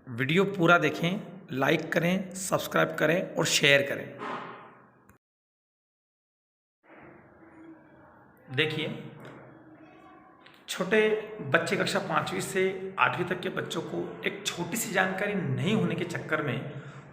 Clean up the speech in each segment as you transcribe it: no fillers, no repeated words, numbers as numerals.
Video पूरा देखें, like करें, सब्सक्राइब करें और शेयर करें। देखिए, छोटे बच्चे कक्षा 5वीं से 8वीं तक के बच्चों को एक छोटी सी जानकारी नहीं होने के चक्कर में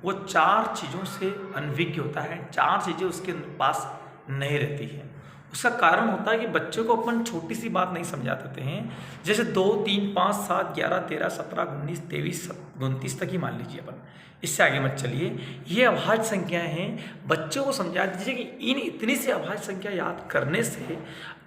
वो 4 चीज़ों से अनभिज्ञ होता है, 4 चीज़ें उसके पास नहीं रहती हैं। उसका कारण होता है कि बच्चों को अपन छोटी सी बात नहीं समझा देते हैं। जैसे 2, 3, 5, 7, 11, 13, 17, 19, 23, 29 तक ही मान लीजिए अपन, इससे आगे मत चलिए। ये अभाज्य संख्याएं हैं, बच्चों को समझा दीजिए कि इन इतनी सी अभाज्य संख्या याद करने से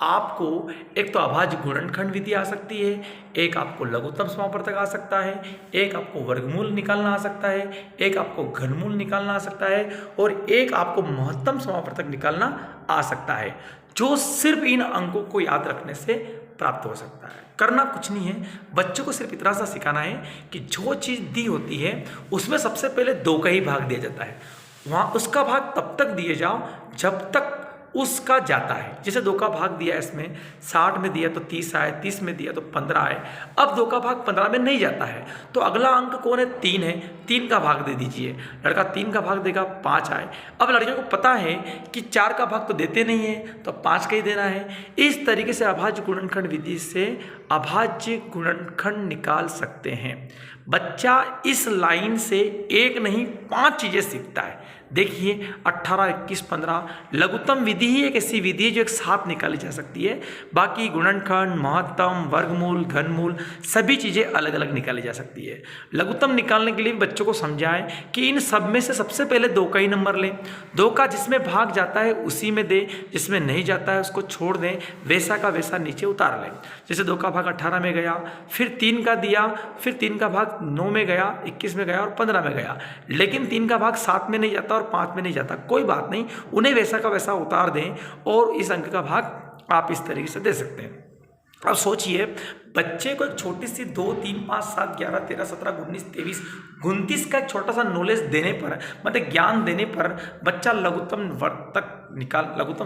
आपको एक तो अभाज्य गुणनखंड विधि आ सकती है, एक आपको लघुत्तम समापवर्तक आ सकता है, एक आपको वर्गमूल निकालना आ सकता है, एक आपको घनमूल निकालना आ सकता है और एक आपको महत्तम समापवर्तक निकालना आ सकता है, जो सिर्फ इन अंकों को याद रखने से प्राप्त हो सकता है। करना कुछ नहीं है, बच्चों को सिर्फ इतना सा सिखाना है कि जो चीज़ दी होती है उसमें सबसे पहले 2 का ही भाग दिया जाता है। वहाँ उसका भाग तब तक दिए जाओ जब तक उसका जाता है। जैसे 2 का भाग दिया इसमें 60 में दिया तो 30 आए, 30 में दिया तो 15 आए। अब 2 का भाग 15 में नहीं जाता है तो अगला अंक कौन है? 3 है, 3 का भाग दे दीजिए। लड़का 3 का भाग देगा, 5 आए। अब लड़कियों को पता है कि 4 का भाग तो देते नहीं है तो 5 का ही देना है। इस तरीके से अभाज्य गुणनखंड विधि से अभाज्य गुणनखंड निकाल सकते हैं। बच्चा इस लाइन से एक नहीं 5 चीज़ें सीखता है। देखिए 18, 21, 15 लघुत्तम विधि ही एक ऐसी विधि है जो एक साथ निकाली जा सकती है। बाकी गुणनखंड, महत्तम, वर्गमूल, घनमूल सभी चीज़ें अलग अलग निकाली जा सकती है। लघुत्तम निकालने के लिए बच्चों को समझाएं कि इन सब में से सबसे पहले 2 का ही नंबर लें। 2 का जिसमें भाग जाता है उसी में दें, जिसमें नहीं जाता है उसको छोड़ दें, वैसा का वैसा नीचे उतार लें। जैसे 2 का भाग 18 में गया, फिर 3 का दिया, फिर 3 का भाग 9 में गया, 21 में गया और 15 में गया। लेकिन 3 का भाग 7 में नहीं जाता और 5 में नहीं जाता, कोई बात नहीं, उन्हें वैसा का वैसा उतार दें और इस अंक का भाग आप इस तरीके से दे सकते हैं। अब सोचिए, बच्चे को एक छोटी सी 2, 3, 5, 7, 11, 13, 17, 19, 23, 29 का एक छोटा सा नॉलेज देने पर, मतलब ज्ञान देने पर बच्चा लघुत्तम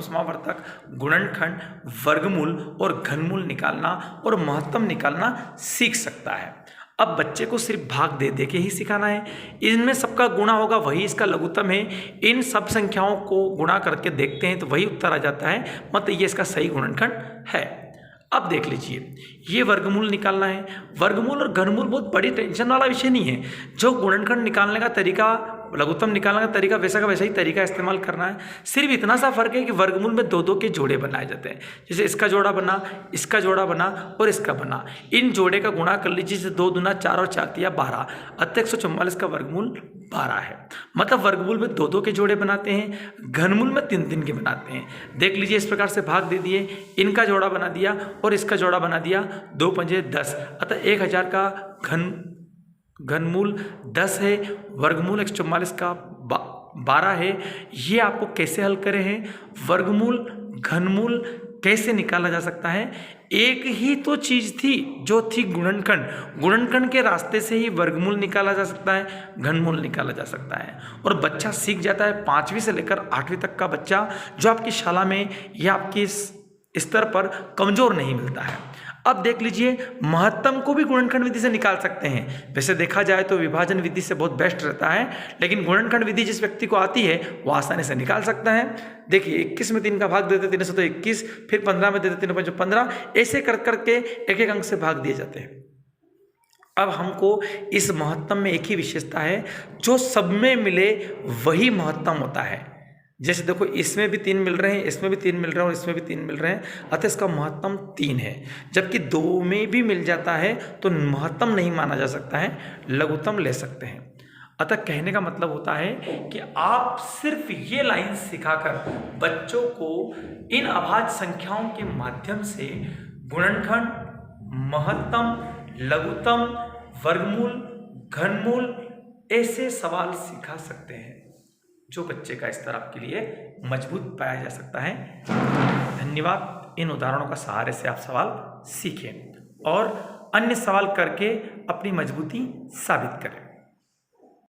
समापवर्तक, गुणनखंड, वर्गमूल और घनमूल निकालना और महत्तम निकालना सीख सकता है। अब बच्चे को सिर्फ भाग दे दे के ही सिखाना है। इनमें सबका गुणा होगा, वही इसका लघुत्तम है। इन सब संख्याओं को गुणा करके देखते हैं तो वही उत्तर आ जाता है, मतलब ये इसका सही गुणनखंड है। अब देख लीजिए, ये वर्गमूल निकालना है। वर्गमूल और घनमूल बहुत बड़ी टेंशन वाला विषय नहीं है। जो गुणनखंड निकालने का तरीका, लघुत्तम निकालने का तरीका वैसा का वैसा ही तरीका इस्तेमाल करना है। सिर्फ इतना सा फर्क है कि वर्गमूल में 2-2 के जोड़े बनाए जाते हैं। जैसे इसका जोड़ा बना, इसका जोड़ा बना और इसका बना। इन जोड़े का गुणा कर लीजिए, जैसे 2 दूना 4 और 4 तिया 12, अतः 144 का वर्गमूल 12 है। मतलब वर्गमूल में 2-2 के जोड़े बनाते हैं, घनमूल में 3-3 के बनाते हैं। देख लीजिए, इस प्रकार से भाग दे दिए, इनका जोड़ा बना दिया और इसका जोड़ा बना दिया, 2 पंजे 10, अतः 1000 का घनमूल 10 है, वर्गमूल 144 का 12 है। ये आपको कैसे हल करे हैं? वर्गमूल घनमूल कैसे निकाला जा सकता है? एक ही तो चीज़ थी जो थी गुणनखंड। गुणनखंड के रास्ते से ही वर्गमूल निकाला जा सकता है, घनमूल निकाला जा सकता है और बच्चा सीख जाता है। 5वीं से लेकर 8वीं तक का बच्चा जो आपकी शाला में या आपकी स्तर पर कमज़ोर नहीं मिलता है। अब देख लीजिए, महत्तम को भी गुणनखंड विधि से निकाल सकते हैं। वैसे देखा जाए तो विभाजन विधि से बहुत बेस्ट रहता है, लेकिन गुणनखंड विधि जिस व्यक्ति को आती है वो आसानी से निकाल सकता है। देखिए, 21 में 3 का भाग देते 3 से तो 21, फिर 15 में देते 3 5 15, ऐसे कर करके एक एक अंक से भाग दिए जाते हैं। अब हमको इस महत्तम में एक ही विशेषता है, जो सब में मिले वही महत्तम होता है। जैसे देखो, इसमें भी 3 मिल रहे हैं, इसमें भी 3 मिल रहे हैं और इसमें भी 3 मिल रहे हैं, अतः इसका महत्तम 3 है। जबकि 2 में भी मिल जाता है तो महत्तम नहीं माना जा सकता है, लघुत्तम ले सकते हैं। अतः कहने का मतलब होता है कि आप सिर्फ ये लाइन सिखाकर बच्चों को इन अभाज्य संख्याओं के माध्यम से गुणनखंड, महत्तम, लघुत्तम, वर्गमूल, घनमूल ऐसे सवाल सिखा सकते हैं जो बच्चे का स्तर आपके लिए मजबूत पाया जा सकता है। धन्यवाद। इन उदाहरणों का सहारे से आप सवाल सीखें और अन्य सवाल करके अपनी मजबूती साबित करें।